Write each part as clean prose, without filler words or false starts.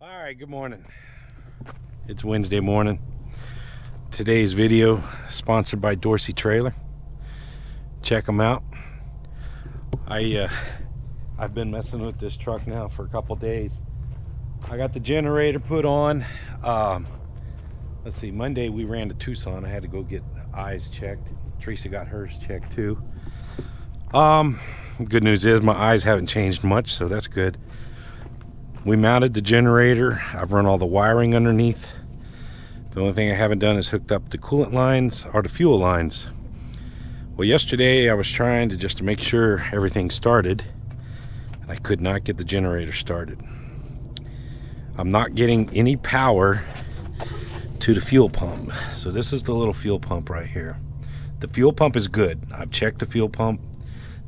All right, good morning. It's Wednesday morning. Today's video sponsored by Dorsey Trailer. Check them out. I've been messing with this truck now for a couple days. I got the generator put on. Let's see, Monday we ran to Tucson. I had to go get eyes checked. Teresa got hers checked too. Good news is my eyes haven't changed much, so that's good. We mounted the generator. I've run all the wiring underneath. The only thing I haven't done is hooked up the coolant lines or the fuel lines. Well, yesterday I was trying to make sure everything started, and I could not get the generator started. I'm not getting any power to the fuel pump. So this is the little fuel pump right here. The fuel pump is good. I've checked the fuel pump.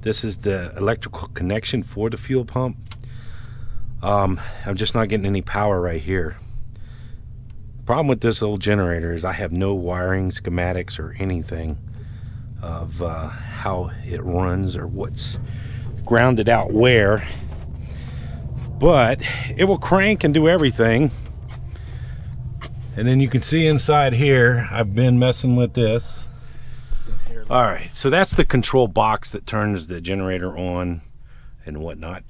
This is the electrical connection for the fuel pump. I'm just not getting any power right here. Problem with this old generator is I have no wiring schematics or anything of how it runs or what's grounded out where, but it will crank and do everything. And then you can see inside here I've been messing with this. All right, so that's the control box that turns the generator on and whatnot.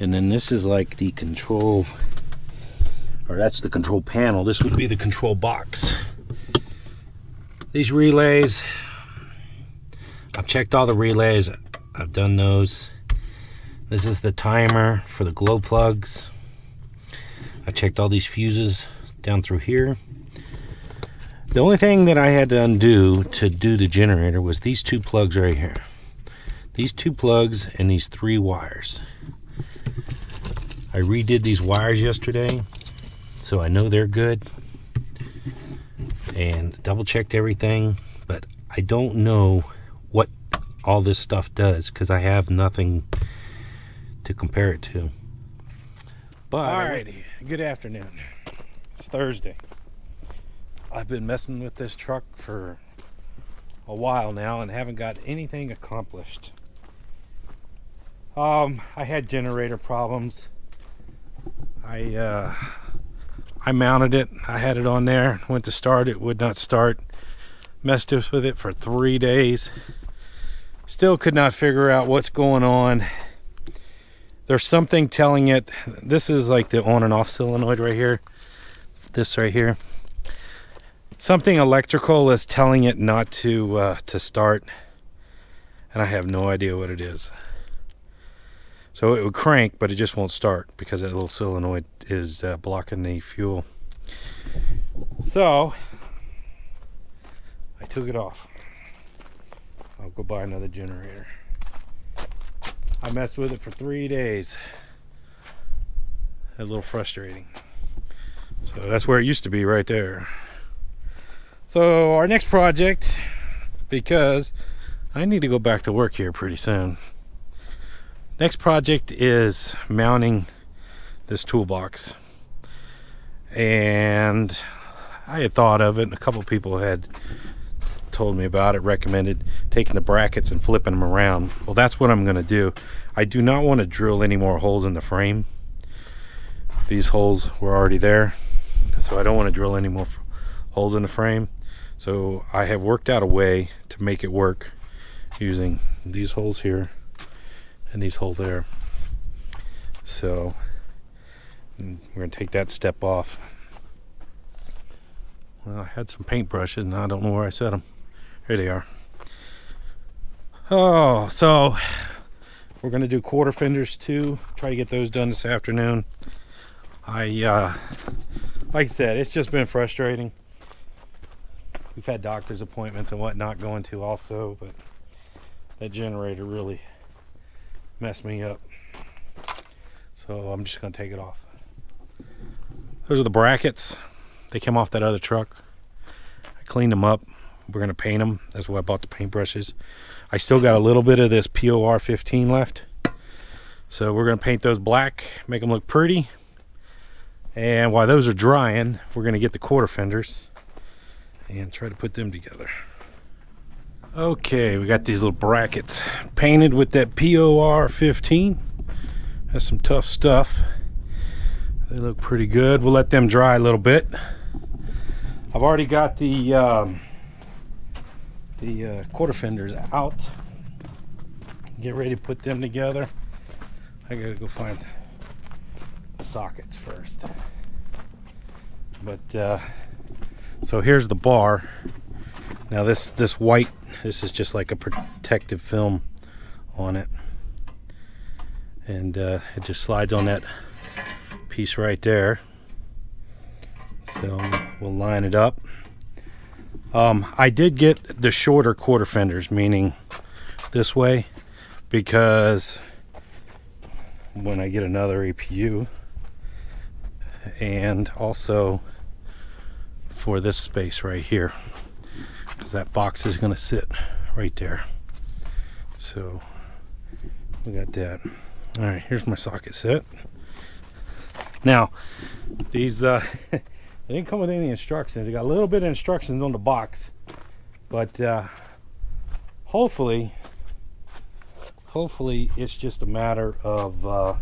And then this is like the control, or that's the control panel. This would be the control box. These relays, I've checked all the relays. I've done those. This is the timer for the glow plugs. I checked all these fuses down through here. The only thing that I had to undo to do the generator was these two plugs right here. These two plugs and these three wires. I redid these wires yesterday, so I know they're good, and double checked everything, but I don't know what all this stuff does because I have nothing to compare it to. But alrighty, good afternoon. It's Thursday. I've been messing with this truck for a while now and haven't got anything accomplished. I had generator problems. I mounted it. I had it on there, went to start it, would not start. Messed with it for 3 days. Still could not figure out what's going on. There's something telling it. This is like the on and off solenoid right here. This right here. Something electrical is telling it not to start, and I have no idea what it is. So it would crank, but it just won't start because that little solenoid is blocking the fuel. So I took it off. I'll go buy another generator. I messed with it for 3 days. A little frustrating. So that's where it used to be, right there. So our next project, because I need to go back to work here pretty soon. Next project is mounting this toolbox, and I had thought of it, and a couple people had told me about it, recommended taking the brackets and flipping them around. Well, that's what I'm going to do. I do not want to drill any more holes in the frame. These holes were already there, so I don't want to drill any more holes in the frame. So I have worked out a way to make it work using these holes here and these holes there. So we're going to take that step off. Well, I had some paintbrushes and I don't know where I set them. Here they are. Oh, so we're going to do quarter fenders too. Try to get those done this afternoon. Like I said, it's just been frustrating. We've had doctor's appointments and whatnot going to also, but that generator really messed me up. So I'm just going to take it off. Those are the brackets. They came off that other truck. I cleaned them up. We're going to paint them. That's why I bought the paintbrushes. I still got a little bit of this POR 15 left. So we're going to paint those black, make them look pretty. And while those are drying, we're going to get the quarter fenders and try to put them together. Okay, we got these little brackets painted with that POR 15. That's some tough stuff. They look pretty good. We'll let them dry a little bit. I've already got the quarter fenders out. Get ready to put them together. I gotta go find the sockets first. But so here's the bar. Now this white, this is just like a protective film on it, and it just slides on that piece right there. So we'll line it up. I did get the shorter quarter fenders, meaning this way, because when I get another APU, and also for this space right here, because that box is going to sit right there. So we got that. All right, here's my socket set. Now these they didn't come with any instructions. They got a little bit of instructions on the box, but hopefully it's just a matter of a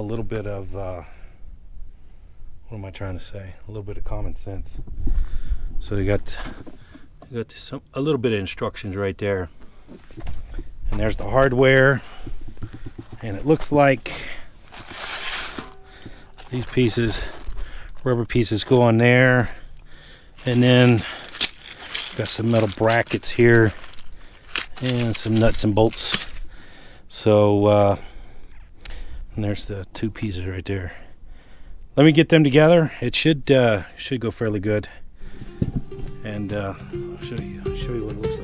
little bit of what am I trying to say? A little bit of common sense. So you got a little bit of instructions right there, and there's the hardware, and it looks like these pieces, rubber pieces, go on there, and then got some metal brackets here and some nuts and bolts. So and there's the two pieces right there. Let me get them together. It should go fairly good, and I'll show you what it looks like.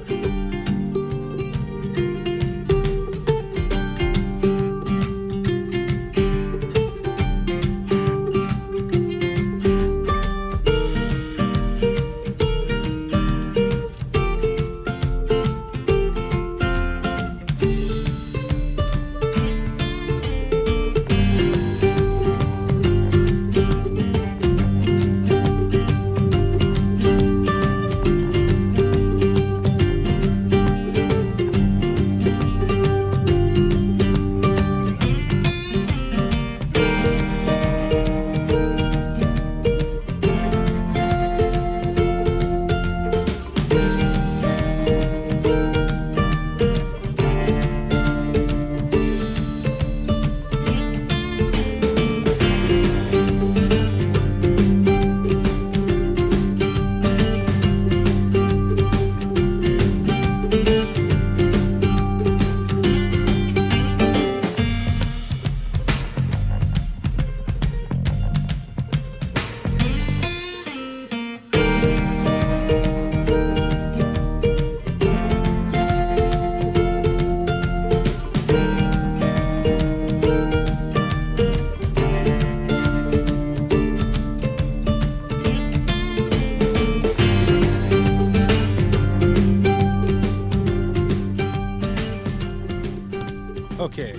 Okay,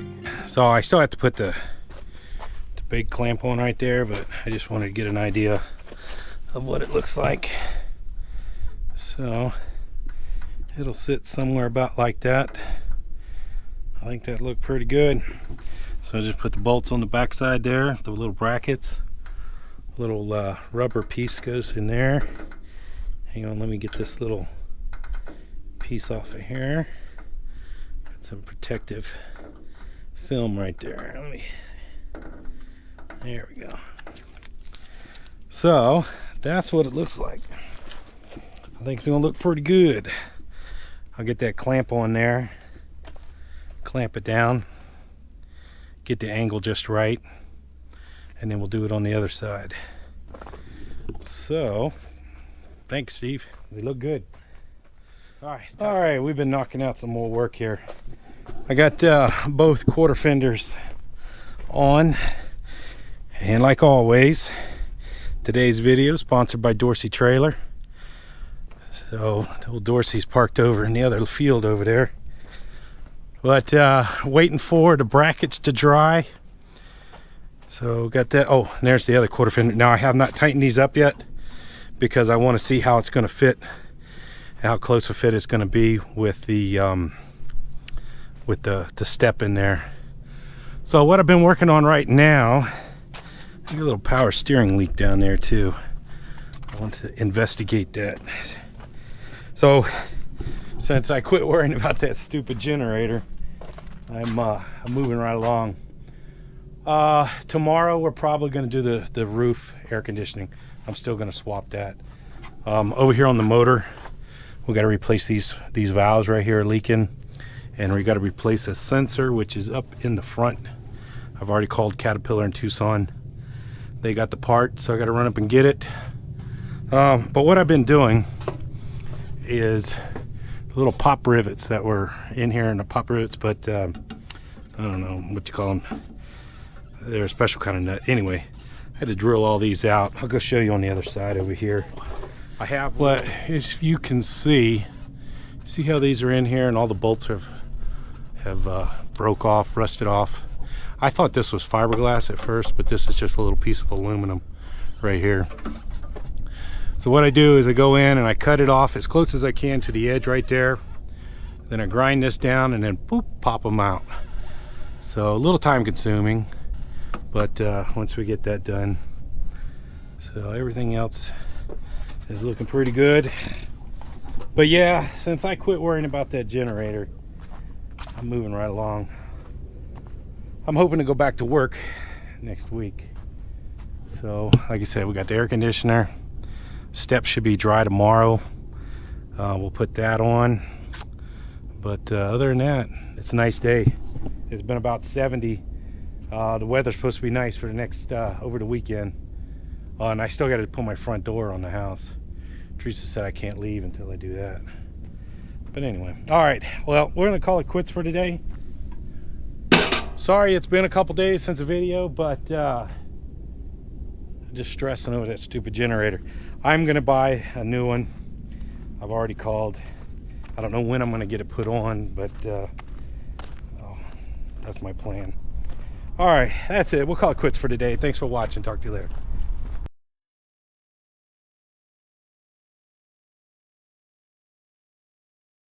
so I still have to put the big clamp on right there, but I just wanted to get an idea of what it looks like. So it'll sit somewhere about like that. I think that looked pretty good. So I just put the bolts on the back side there, the little brackets. Little rubber piece goes in there. Hang on, let me get this little piece off of here. Got some protective film right there. There we go. So that's what it looks like. I think it's gonna look pretty good. I'll get that clamp on there, clamp it down, get the angle just right, and then we'll do it on the other side. So thanks, Steve. They look good. All right, we've been knocking out some more work here. I got both quarter fenders on, and like always, today's video is sponsored by Dorsey Trailer. So old Dorsey's parked over in the other field over there, but waiting for the brackets to dry. So got that. Oh, and there's the other quarter fender. Now I have not tightened these up yet because I want to see how it's going to fit, how close a fit it's going to be with the step in there. So what I've been working on right now, a little power steering leak down there too. I want to investigate that. So since I quit worrying about that stupid generator, I'm moving right along. Tomorrow we're probably going to do the roof air conditioning. I'm still going to swap that. Over here on the motor, we got to replace these valves right here are leaking, and we got to replace a sensor which is up in the front. I've already called Caterpillar in Tucson. They got the part, so I got to run up and get it. But what I've been doing is the little pop rivets that were in here, and the pop rivets, but I don't know what you call them. They're a special kind of nut. Anyway, I had to drill all these out. I'll go show you on the other side over here. I have, but if you can see how these are in here, and all the bolts have broke off, rusted off. I thought this was fiberglass at first, but this is just a little piece of aluminum right here. So what I do is I go in and I cut it off as close as I can to the edge right there. Then I grind this down and then boop, pop them out. So a little time consuming, but once we get that done, so everything else is looking pretty good. But yeah, since I quit worrying about that generator, I'm moving right along. I'm hoping to go back to work next week. So like I said, we got the air conditioner. Steps should be dry tomorrow. We'll put that on. But other than that, it's a nice day. It's been about 70. The weather's supposed to be nice for the next over the weekend. And I still got to put my front door on the house. Teresa said I can't leave until I do that. But anyway, all right. Well, we're gonna call it quits for today. Sorry, it's been a couple days since a video, but just stressing over that stupid generator. I'm gonna buy a new one. I've already called. I don't know when I'm gonna get it put on, but that's my plan. All right, that's it. We'll call it quits for today. Thanks for watching. Talk to you later.